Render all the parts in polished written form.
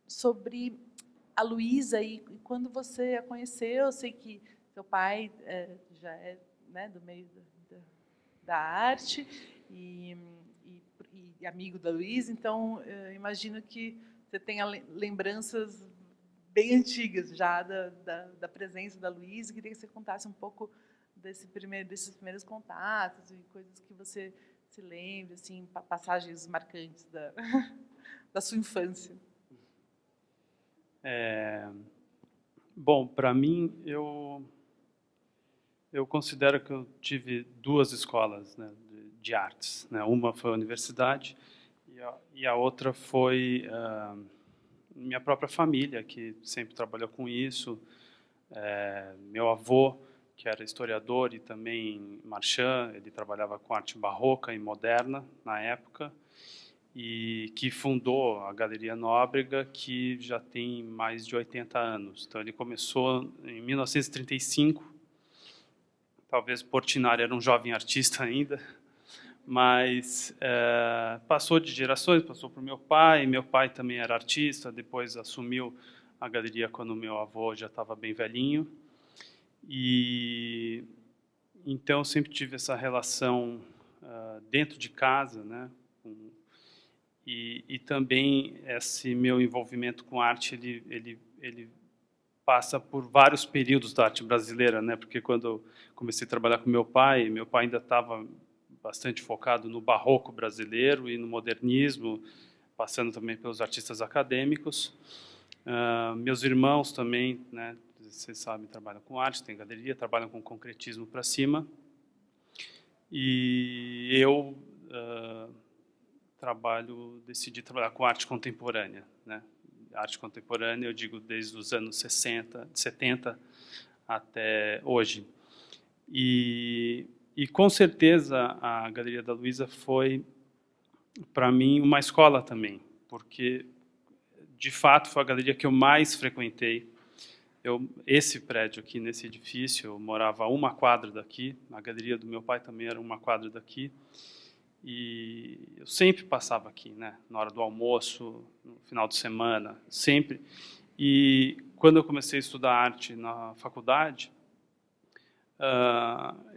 sobre a Luísa e quando você a conheceu. Eu sei que seu pai já é, né, do meio da arte e, e amigo da Luísa, então imagino que você tenha lembranças bem antigas já da presença da Luísa. Queria que você contasse um pouco desses primeiros contatos e coisas que você se lembra, assim, passagens marcantes da sua infância. Bom, para mim, eu considero que eu tive duas escolas, né, de artes, né? Uma foi a universidade e a outra foi minha própria família, que sempre trabalhou com isso. Meu avô, que era historiador e também marchand, ele trabalhava com arte barroca e moderna na época, e que fundou a Galeria Nóbrega, que já tem mais de 80 anos. Então ele começou em 1935, talvez Portinari era um jovem artista ainda, mas passou de gerações, passou para o meu pai também era artista, depois assumiu a galeria quando meu avô já estava bem velhinho, e então eu sempre tive essa relação dentro de casa, né, e também esse meu envolvimento com arte, ele passa por vários períodos da arte brasileira, né? Porque quando eu comecei a trabalhar com meu pai ainda estava bastante focado no barroco brasileiro e no modernismo, passando também pelos artistas acadêmicos. Meus irmãos também, né? Vocês sabem, trabalham com arte, tem galeria, trabalham com concretismo para cima. E eu decidi trabalhar com arte contemporânea, né? Arte contemporânea, eu digo desde os anos 60, 70 até hoje. E com certeza a Galeria da Luísa foi, para mim, uma escola também, porque, de fato, foi a galeria que eu mais frequentei. Esse prédio aqui, nesse edifício, eu morava a uma quadra daqui, a galeria do meu pai também era uma quadra daqui, e eu sempre passava aqui, né, na hora do almoço, no final de semana, sempre. E quando eu comecei a estudar arte na faculdade,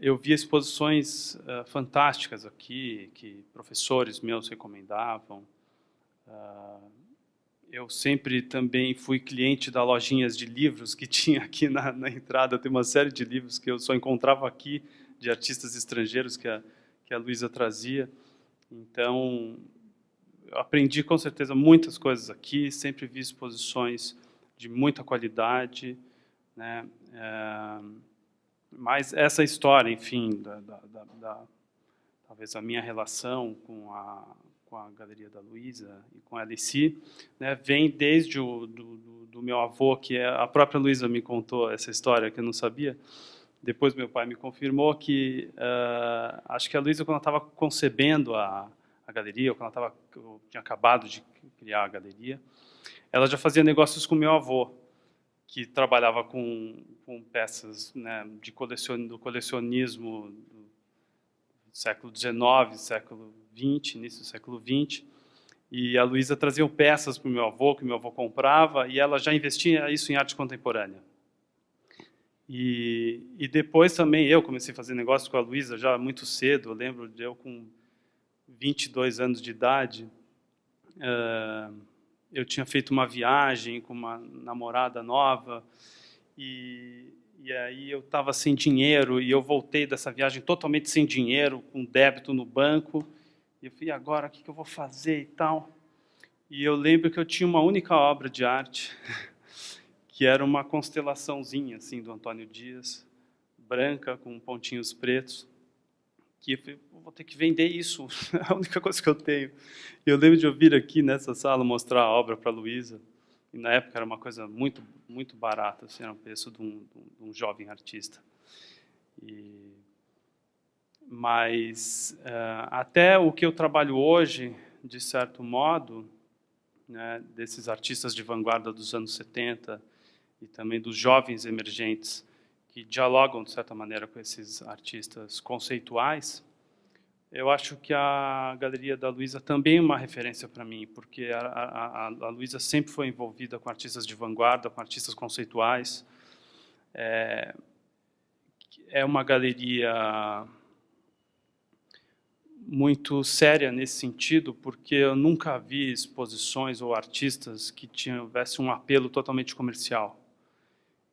eu via exposições fantásticas aqui, que professores meus recomendavam. Eu sempre também fui cliente da lojinhas de livros que tinha aqui na entrada. Tem uma série de livros que eu só encontrava aqui, de artistas estrangeiros que a Luísa trazia. Então, eu aprendi com certeza muitas coisas aqui, sempre vi exposições de muita qualidade, né? Mas essa história, enfim, talvez a minha relação com a Galeria da Luísa e com a Alice, né, vem desde do meu avô, que a própria Luísa me contou essa história que eu não sabia. Depois meu pai me confirmou que acho que a Luísa, quando ela estava concebendo a galeria, ou quando eu tinha acabado de criar a galeria, ela já fazia negócios com meu avô, que trabalhava com peças, né, do colecionismo do século XIX, século XX, início do século XX. E a Luísa trazia peças para o meu avô, que meu avô comprava, e ela já investia isso em arte contemporânea. E depois também eu comecei a fazer negócio com a Luísa já muito cedo. Eu lembro de eu com 22 anos de idade, eu tinha feito uma viagem com uma namorada nova, e aí eu estava sem dinheiro, e eu voltei dessa viagem totalmente sem dinheiro, com débito no banco, e eu falei, agora, o que eu vou fazer e tal? E eu lembro que eu tinha uma única obra de arte, que era uma constelaçãozinha, assim, do Antônio Dias, branca, com pontinhos pretos, que eu falei, vou ter que vender isso, é a única coisa que eu tenho. E eu lembro de eu vir aqui nessa sala mostrar a obra para a Luísa, e na época era uma coisa muito, muito barata, assim, era o preço de um jovem artista. Mas até o que eu trabalho hoje, de certo modo, né, desses artistas de vanguarda dos anos 70 e também dos jovens emergentes que dialogam, de certa maneira, com esses artistas conceituais, Eu acho que a Galeria da Luiza também é uma referência para mim, porque a Luiza sempre foi envolvida com artistas de vanguarda, com artistas conceituais. É uma galeria muito séria nesse sentido, porque eu nunca vi exposições ou artistas que tivessem um apelo totalmente comercial.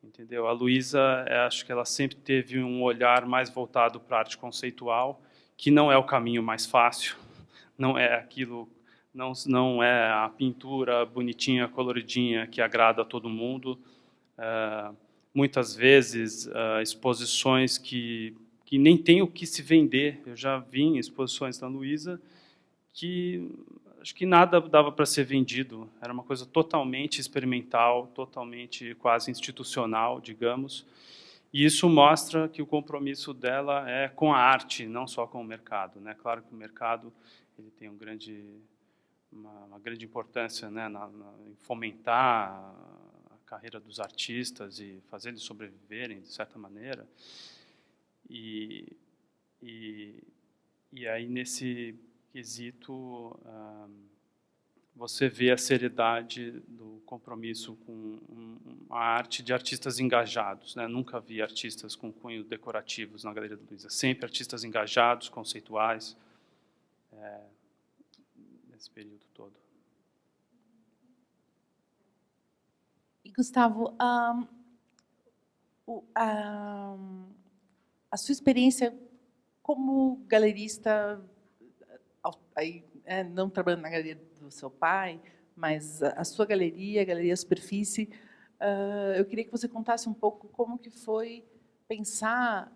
Entendeu? A Luiza, acho que ela sempre teve um olhar mais voltado para a arte conceitual, que não é o caminho mais fácil, não é aquilo, não é a pintura bonitinha, coloridinha que agrada a todo mundo. Muitas vezes exposições que nem tem o que se vender. Eu já vi em exposições da Luiza que acho que nada dava para ser vendido. Era uma coisa totalmente experimental, totalmente quase institucional, digamos. E isso mostra que o compromisso dela é com a arte, não só com o mercado, né? Claro que o mercado ele tem uma grande importância, né, em fomentar a carreira dos artistas e fazer eles sobreviverem de certa maneira. E aí nesse quesito você vê a seriedade do compromisso com a arte de artistas engajados, né? Nunca vi artistas com cunho decorativos na Galeria da Luiza, sempre artistas engajados, conceituais, nesse período todo. E, Gustavo, a sua experiência como galerista, aí, não trabalhando na galeria do seu pai, mas a sua galeria, a Galeria Superfície, eu queria que você contasse um pouco como que foi pensar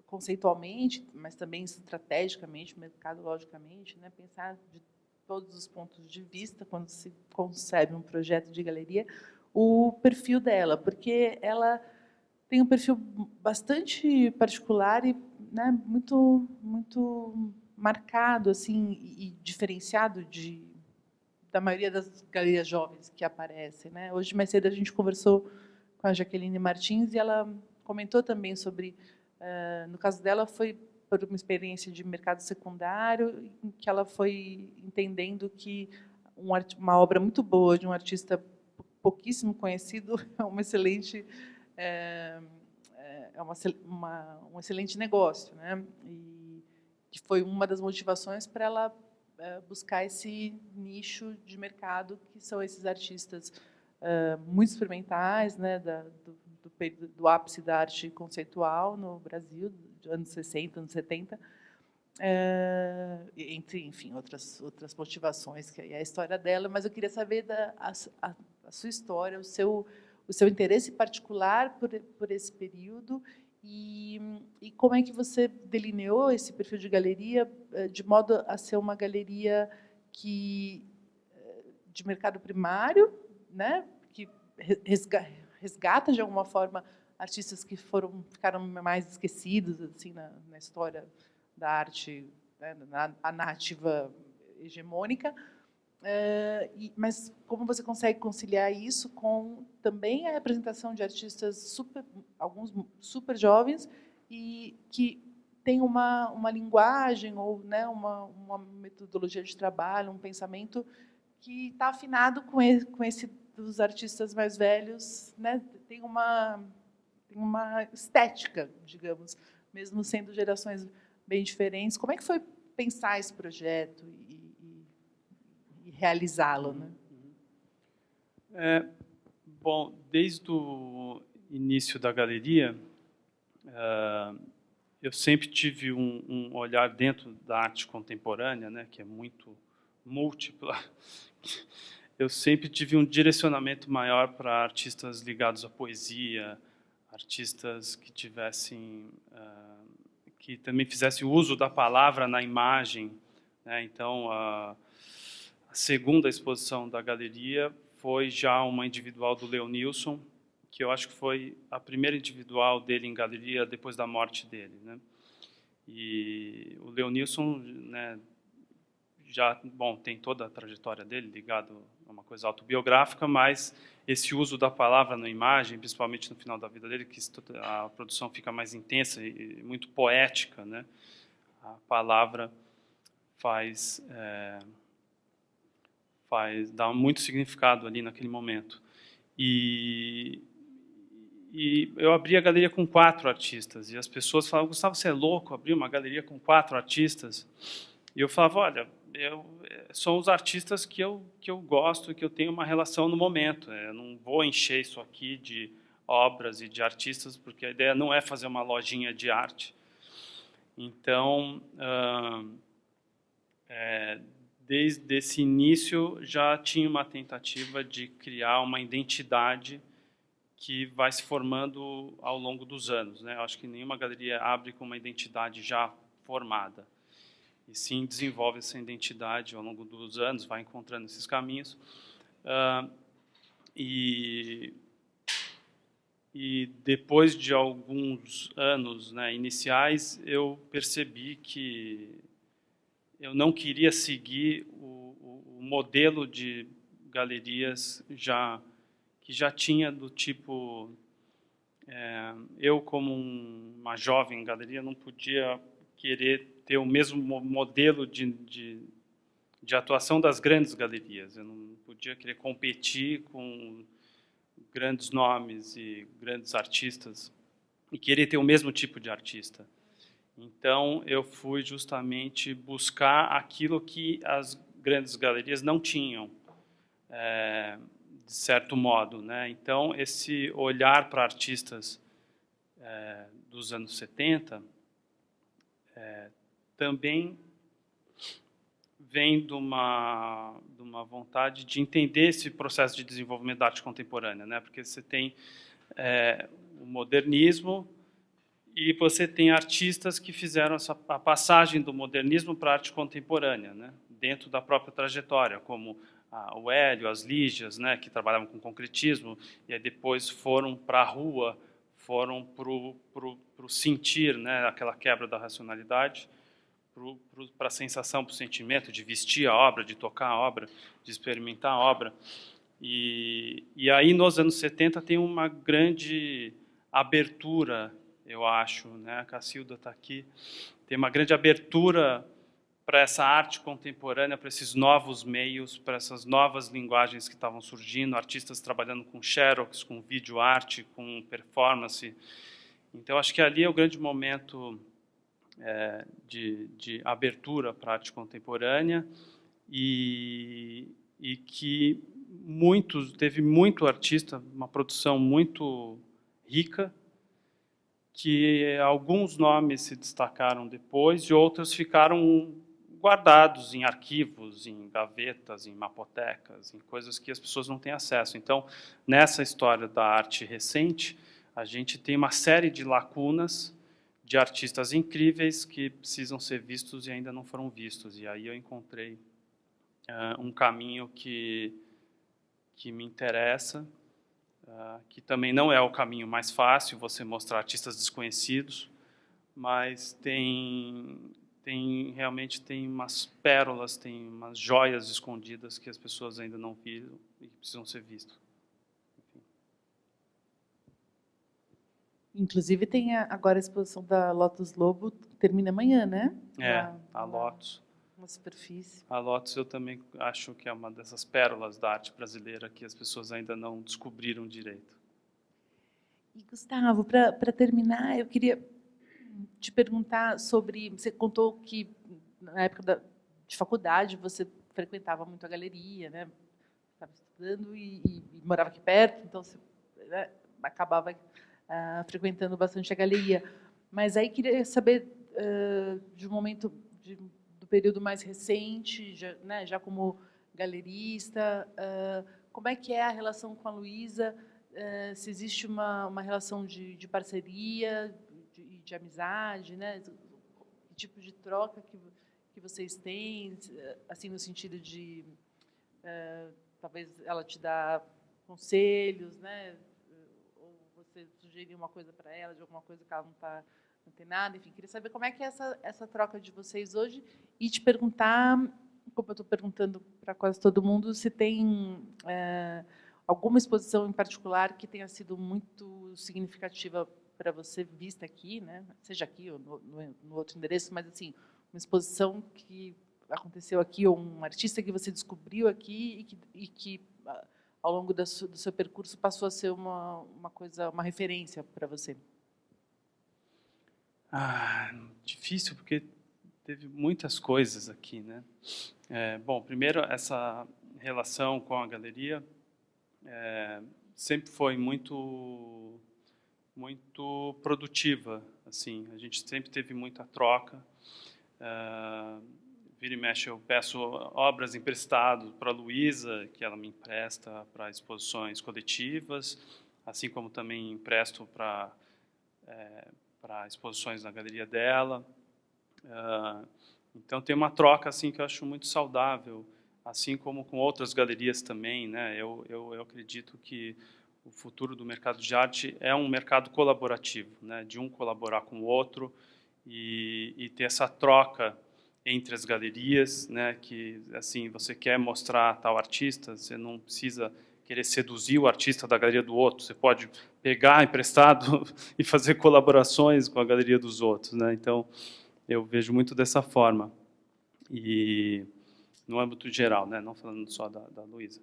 conceitualmente, mas também estrategicamente, mercadologicamente, né, pensar de todos os pontos de vista quando se concebe um projeto de galeria, o perfil dela, porque ela tem um perfil bastante particular e, né, muito marcado assim e diferenciado da maioria das galerias jovens que aparecem, né? Hoje mais cedo a gente conversou com a Jaqueline Martins e ela comentou também sobre, no caso dela foi por uma experiência de mercado secundário em que ela foi entendendo que uma obra muito boa de um artista pouquíssimo conhecido é uma excelente um excelente negócio, né? E que foi uma das motivações para ela buscar esse nicho de mercado que são esses artistas muito experimentais, né? Do ápice da arte conceitual no Brasil, dos anos 60, anos 70, entre, enfim, outras motivações, que é a história dela, mas eu queria saber a sua história, o seu interesse particular por esse período e como é que você delineou esse perfil de galeria de modo a ser uma galeria de mercado primário, né, que resgata de alguma forma artistas que ficaram mais esquecidos assim na história da arte, né, a narrativa hegemônica, mas como você consegue conciliar isso com também a representação de artistas alguns super jovens e que tem uma linguagem ou, né, uma metodologia de trabalho, um pensamento que está afinado com esse dos artistas mais velhos, né? Tem uma estética, digamos, mesmo sendo gerações bem diferentes. Como é que foi pensar esse projeto e realizá-lo, né? Bom, desde o início da galeria, eu sempre tive um olhar dentro da arte contemporânea, né, que é muito múltipla. Eu sempre tive um direcionamento maior para artistas ligados à poesia, artistas que que também fizessem uso da palavra na imagem, né? Então, a segunda exposição da galeria foi já uma individual do Leonilson, que eu acho que foi a primeira individual dele em galeria depois da morte dele, né? E o Leonilson, né, tem toda a trajetória dele ligado a uma coisa autobiográfica, mas esse uso da palavra na imagem, principalmente no final da vida dele, que a produção fica mais intensa e muito poética, né? A palavra dá muito significado ali naquele momento. E eu abri a galeria com 4 artistas, e as pessoas falavam: Gustavo, você é louco, abrir uma galeria com 4 artistas? E eu falava: olha, são os artistas que eu gosto e que eu tenho uma relação no momento. Eu não vou encher isso aqui de obras e de artistas, porque a ideia não é fazer uma lojinha de arte. Então, desde esse início, já tinha uma tentativa de criar uma identidade que vai se formando ao longo dos anos, né? Eu acho que nenhuma galeria abre com uma identidade já formada, e sim desenvolve essa identidade ao longo dos anos, vai encontrando esses caminhos. E depois de alguns anos, né, iniciais, eu percebi que eu não queria seguir o modelo de galerias que já tinha do tipo... eu, como uma jovem galeria, não podia querer ter o mesmo modelo de atuação das grandes galerias. Eu não podia querer competir com grandes nomes e grandes artistas e querer ter o mesmo tipo de artista. Então, eu fui justamente buscar aquilo que as grandes galerias não tinham, de certo modo, né? Então, esse olhar para artistas dos anos 70 também vem de uma vontade de entender esse processo de desenvolvimento da arte contemporânea, né? Porque você tem o modernismo e você tem artistas que fizeram a passagem do modernismo para a arte contemporânea, né? Dentro da própria trajetória, como o Hélio, as Lígias, né? Que trabalhavam com concretismo, e aí depois foram para a rua, foram para o sentir, né? Aquela quebra da racionalidade, para a sensação, para o sentimento de vestir a obra, de tocar a obra, de experimentar a obra. E aí, nos anos 70, tem uma grande abertura, eu acho, né? A Cacilda está aqui, tem uma grande abertura para essa arte contemporânea, para esses novos meios, para essas novas linguagens que estavam surgindo, artistas trabalhando com xerox, com vídeo arte, com performance. Então, acho que ali é o grande momento de abertura para a arte contemporânea, e que teve muito artista, uma produção muito rica, que alguns nomes se destacaram depois e outros ficaram guardados em arquivos, em gavetas, em mapotecas, em coisas que as pessoas não têm acesso. Então, nessa história da arte recente, a gente tem uma série de lacunas de artistas incríveis que precisam ser vistos e ainda não foram vistos. E aí eu encontrei um caminho que me interessa, que também não é o caminho mais fácil, você mostrar artistas desconhecidos, mas realmente tem umas pérolas, tem umas joias escondidas que as pessoas ainda não viram e que precisam ser vistas. Inclusive, tem agora a exposição da Lotus Lobo, que termina amanhã, né? A Lotus. Uma superfície. A Lotus eu também acho que é uma dessas pérolas da arte brasileira que as pessoas ainda não descobriram direito. E, Gustavo, para terminar, eu queria te perguntar sobre... Você contou que, na época de faculdade, você frequentava muito a galeria, né? Estava estudando e morava aqui perto, então você, né, acabava frequentando bastante a galeria. Mas aí queria saber de um momento do período mais recente, já como galerista, como é que é a relação com a Luísa? Se existe uma relação de parceria, de amizade, né? Que tipo de troca que vocês têm, assim, no sentido de talvez ela te dá conselhos, né? Ou você sugerir uma coisa para ela, de alguma coisa que ela não tem nada, enfim, queria saber como é que é essa troca de vocês hoje, e te perguntar, como eu estou perguntando para quase todo mundo, se tem alguma exposição em particular que tenha sido muito significativa para você vista aqui, né? Seja aqui ou no outro endereço, mas assim, uma exposição que aconteceu aqui, ou um artista que você descobriu aqui e que ao longo do seu percurso passou a ser uma coisa, uma referência para você? Difícil, porque teve muitas coisas aqui, né? Bom, primeiro, essa relação com a galeria sempre foi muito produtiva, assim. A gente sempre teve muita troca. Vira e mexe, eu peço obras emprestadas para a Luísa, que ela me empresta para exposições coletivas, assim como também empresto para exposições na galeria dela. Então tem uma troca assim que eu acho muito saudável, assim como com outras galerias também, né? Eu acredito que o futuro do mercado de arte é um mercado colaborativo, né? De um colaborar com o outro e ter essa troca entre as galerias, né? Que assim você quer mostrar tal artista, você não precisa querer seduzir o artista da galeria do outro, você pode pegar emprestado e fazer colaborações com a galeria dos outros, né? Então eu vejo muito dessa forma. E no âmbito geral, né, não falando só da Luísa,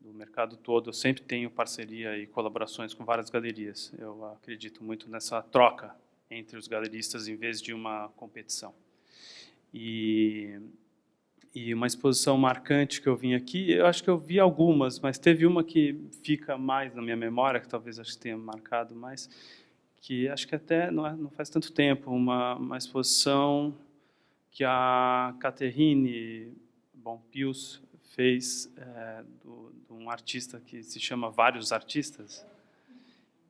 do mercado todo, eu sempre tenho parceria e colaborações com várias galerias. Eu acredito muito nessa troca entre os galeristas em vez de uma competição. E uma exposição marcante que eu vim aqui, eu acho que eu vi algumas, mas teve uma que fica mais na minha memória, que talvez acho que tenha marcado mais, que acho que até não faz tanto tempo, uma exposição que a Catherine Bonpius fez de um artista que se chama Vários Artistas,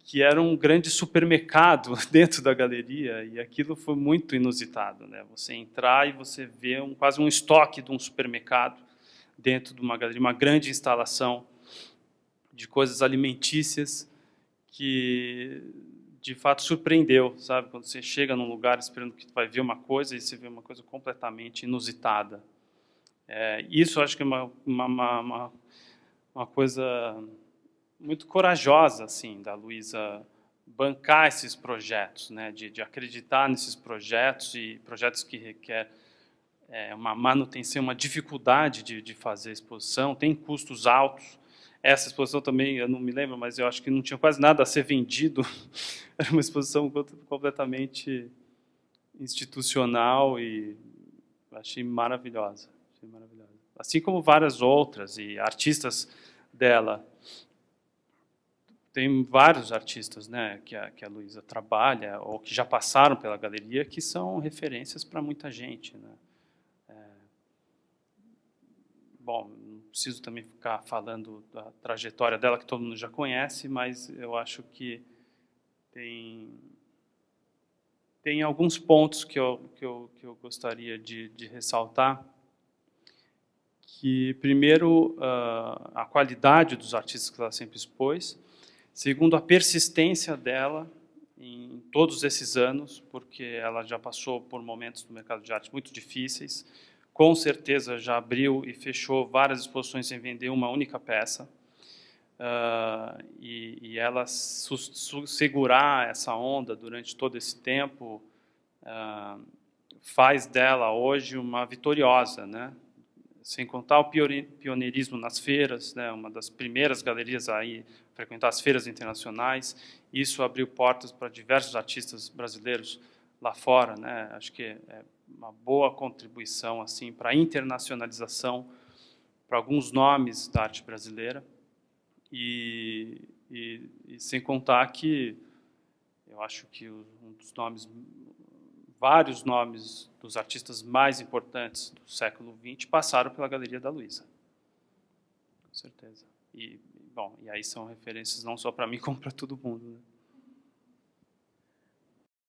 que era um grande supermercado dentro da galeria, e aquilo foi muito inusitado, né? Você entrar e você ver quase um estoque de um supermercado dentro de uma galeria, uma grande instalação de coisas alimentícias que de fato surpreendeu, sabe? Quando você chega num lugar esperando que vai ver uma coisa e você vê uma coisa completamente inusitada. Isso eu acho que é uma coisa muito corajosa, assim, da Luísa bancar esses projetos, né? De acreditar nesses projetos e projetos que requer uma manutenção, uma dificuldade de fazer exposição, tem custos altos. Essa exposição também, eu não me lembro, mas eu acho que não tinha quase nada a ser vendido. Era uma exposição completamente institucional e achei maravilhosa. Assim como várias outras, e artistas dela. Tem vários artistas, né, que a Luísa trabalha, ou que já passaram pela galeria, que são referências para muita gente, né? Bom, não preciso também ficar falando da trajetória dela, que todo mundo já conhece, mas eu acho que tem alguns pontos que eu gostaria de ressaltar. Que, primeiro, a qualidade dos artistas que ela sempre expôs. Segundo, a persistência dela em todos esses anos, porque ela já passou por momentos no mercado de arte muito difíceis. Com certeza já abriu e fechou várias exposições sem vender uma única peça. E ela segurar essa onda durante todo esse tempo faz dela hoje uma vitoriosa, né? Sem contar o pioneirismo nas feiras, né? Uma das primeiras galerias a frequentar as feiras internacionais. Isso abriu portas para diversos artistas brasileiros lá fora, né? Acho que é uma boa contribuição assim para a internacionalização para alguns nomes da arte brasileira e sem contar que eu acho que vários nomes dos artistas mais importantes do século XX passaram pela Galeria da Luísa, com certeza. E aí são referências não só para mim como para todo mundo, né?